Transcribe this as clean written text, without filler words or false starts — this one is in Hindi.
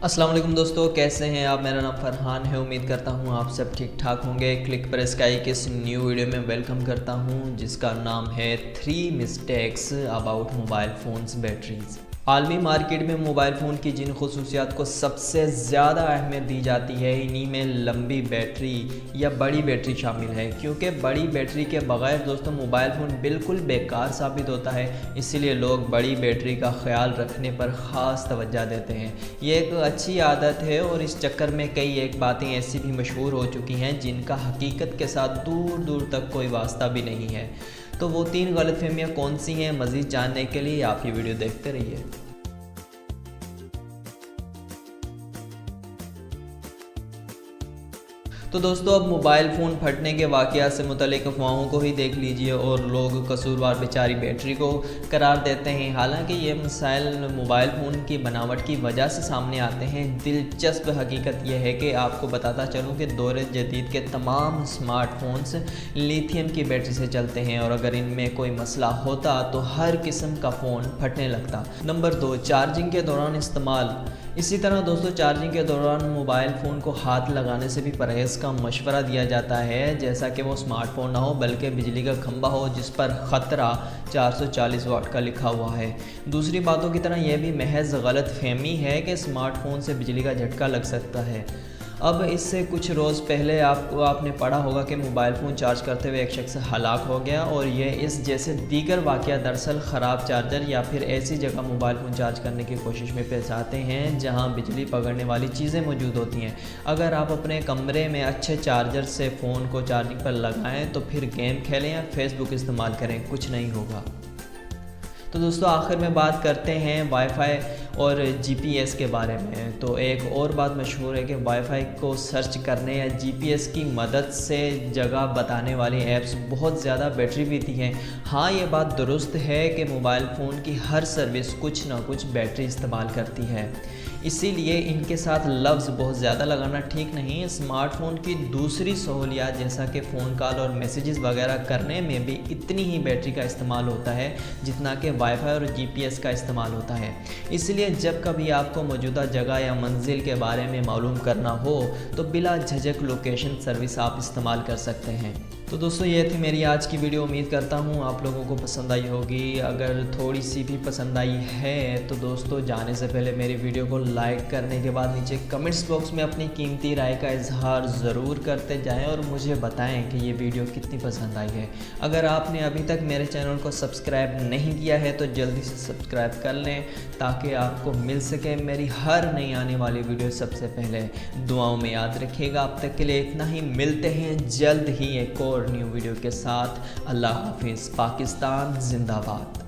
अस्सलाम वालेकुम दोस्तों, कैसे हैं आप। मेरा नाम फ़रहान है। उम्मीद करता हूँ आप सब ठीक ठाक होंगे। क्लिक पर स्काई के इस न्यू वीडियो में वेलकम करता हूँ जिसका नाम है 3 mistakes about mobile phones batteries. आलमी मार्केट में मोबाइल फ़ोन की जिन खसूसियात को सबसे ज़्यादा अहमियत दी जाती है, इन्हीं में लंबी बैटरी या बड़ी बैटरी शामिल है। क्योंकि बड़ी बैटरी के बग़ैर दोस्तों मोबाइल फ़ोन बिल्कुल बेकार साबित होता है, इसीलिए लोग बड़ी बैटरी का ख्याल रखने पर ख़ास तवज्जो देते हैं। ये एक अच्छी आदत है और इस चक्कर में कई एक बातें ऐसी भी मशहूर हो चुकी हैं जिनका हकीकत के साथ दूर दूर तक कोई वास्ता भी नहीं है। तो वो 3 गलतफहमियाँ कौन सी हैं, मज़ीद जानने के लिए आप ये वीडियो देखते रहिए। तो दोस्तों अब मोबाइल फ़ोन फटने के वाक़या से मुतल्लिक़ अफ़वाहों को ही देख लीजिए और लोग कसूरवार बेचारी बैटरी को करार देते हैं। हालांकि ये मसाइल मोबाइल फ़ोन की बनावट की वजह से सामने आते हैं। दिलचस्प हकीकत यह है कि आपको बताता चलूँ कि दौर जदीद के तमाम स्मार्टफोन्स लिथियम की बैटरी से चलते हैं और अगर इनमें कोई मसला होता तो हर किस्म का फ़ोन फटने लगता। नंबर 2, चार्जिंग के दौरान इस्तेमाल। इसी तरह दोस्तों चार्जिंग के दौरान मोबाइल फ़ोन को हाथ लगाने से भी परहेज़ का मशवरा दिया जाता है, जैसा कि वो स्मार्टफोन ना हो बल्कि बिजली का खंभा हो जिस पर ख़तरा 440 वाट का लिखा हुआ है। दूसरी बातों की तरह यह भी महज गलत फहमी है कि स्मार्टफोन से बिजली का झटका लग सकता है। अब इससे कुछ रोज़ पहले आपने पढ़ा होगा कि मोबाइल फ़ोन चार्ज करते हुए एक शख्स हलाक हो गया और यह इस जैसे दीगर वाक़या दरअसल ख़राब चार्जर या फिर ऐसी जगह मोबाइल फ़ोन चार्ज करने की कोशिश में पेश आते हैं जहां बिजली पकड़ने वाली चीज़ें मौजूद होती हैं। अगर आप अपने कमरे में अच्छे चार्जर से फ़ोन को चार्जिंग पर लगाएं तो फिर गेम खेलें या फेसबुक इस्तेमाल करें, कुछ नहीं होगा। तो दोस्तों आखिर में बात करते हैं वाईफाई और जीपीएस के बारे में। तो एक और बात मशहूर है कि वाईफाई को सर्च करने या जीपीएस की मदद से जगह बताने वाली ऐप्स बहुत ज़्यादा बैटरी पीती हैं। हाँ, ये बात दुरुस्त है कि मोबाइल फ़ोन की हर सर्विस कुछ ना कुछ बैटरी इस्तेमाल करती है, इसीलिए इनके साथ लफ्ज़ बहुत ज़्यादा लगाना ठीक नहीं। स्मार्टफोन की दूसरी सहूलियात जैसा कि फ़ोन कॉल और मैसेजेस वगैरह करने में भी इतनी ही बैटरी का इस्तेमाल होता है जितना कि वाईफाई और जीपीएस का इस्तेमाल होता है। इसलिए जब कभी आपको मौजूदा जगह या मंजिल के बारे में मालूम करना हो तो बिला झिझक लोकेशन सर्विस आप इस्तेमाल कर सकते हैं। तो दोस्तों ये थी मेरी आज की वीडियो। उम्मीद करता हूँ आप लोगों को पसंद आई होगी। अगर थोड़ी सी भी पसंद आई है तो दोस्तों जाने से पहले मेरी वीडियो को लाइक करने के बाद नीचे कमेंट्स बॉक्स में अपनी कीमती राय का इजहार ज़रूर करते जाएं और मुझे बताएं कि ये वीडियो कितनी पसंद आई है। अगर आपने अभी तक मेरे चैनल को सब्सक्राइब नहीं किया है तो जल्दी से सब्सक्राइब कर लें ताकि आपको मिल सके मेरी हर नई आने वाली वीडियो सबसे पहले। दुआओं में याद रखिएगा। अब तक के लिए इतना ही, मिलते हैं जल्द ही एक और न्यू वीडियो के साथ। अल्लाह हाफिज़। पाकिस्तान जिंदाबाद।